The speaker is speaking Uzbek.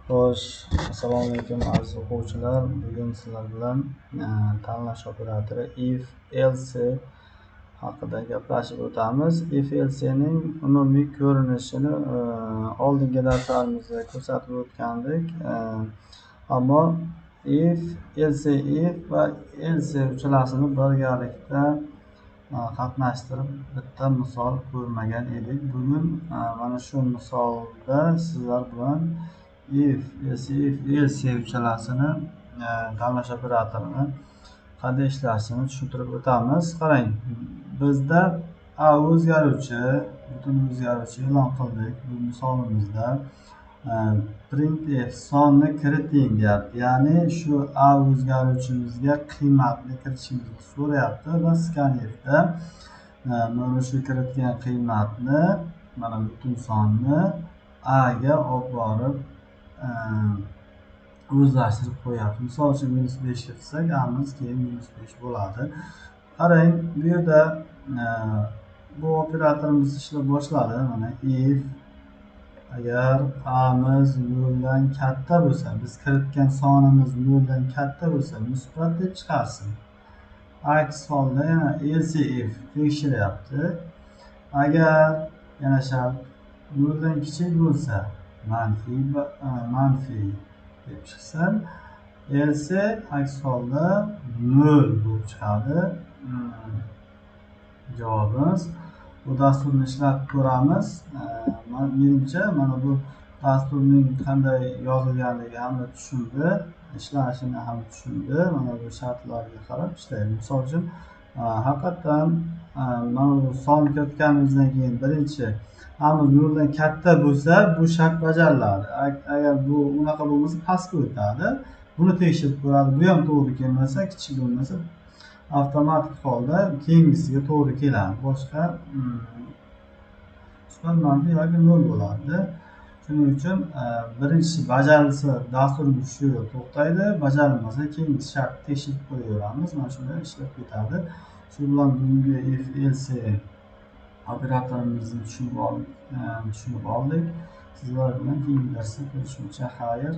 Xo'sh, assalomu alaykum aziz o'quvchilar. Bugun sizlar bilan tanlash operatori if else haqida gaplashib o'tamiz. If elsening umumiy ko'rinishini oldingi darslarimizda ko'rsatib o'tgandik. Ammo if va else uchalasini birgalikda qatnashtirib bitta misol ko'rmagan edik. Bugun mana shu misolda sizlar bilan if else uchalasini tanlash operatorini qanday ishlashini tushuntirib o'tamiz. Qarang, bizda a o'zgaruvchi, butun o'zgaruvchi e'lon qildik. Bu misolimizda printf sonni kiriting deyapti. Ya'ni shu a o'zgaruvchimizga qiymatni kiritishimizni so'rayapti va skanfda mana shu kiritgan qiymatni, mana butun sonni a ga olib borib o'zlashtirib qo'yapti. Misol uchun -5 ga qilsak, amiz keyin -5 bo'ladi. Qarang, bu yerda bu operatorimiz ishlab boshladi. Mana if agar amiz 0 dan katta bo'lsa, biz kiritgan sonimiz 0 dan katta bo'lsa, musbat deb chiqarsin. Aks holda yana else if tekshiryapti. Agar yana shart 0 dan kichik bo'lsa, manfiy deb chiqsa, else aks holda 0 bo'lib chiqadi. Javobimiz. Bu dasturni ishlab ko'ramiz. Menimcha mana bu dasturning qanday yozilganligi hamma tushundi, ishlashini ham tushundi. Mana bu shartlarga qarab ishlaydi. Misol uchun haqiqatan mana bu son kiritganimizdan keyin birinchi amiz 0 dan katta bo'lsa, bu shart bajariladi. Agar bu unaqa bo'lmasa, pastga o'tadi. Buni tekshirib ko'radi. Bu ham to'g'ri kelmasa, kichik bo'lmasa, avtomatik holda keyingisiga to'g'ri keladi. Boshqa musbat, manfiy yoki 0 bo'ladi. Shuning uchun birinchisi bajarilsa, dasturimiz shu yerda to'xtaydi. Bajarilmasa, keyingi shartni tekshirib qo'yaveramiz. Mana shunday ishlab ketadi. Shu bilan bugungi if else operatorimizni tushunib oldik. Sizlar bilan keyingi darsda ko'rishguncha xayr.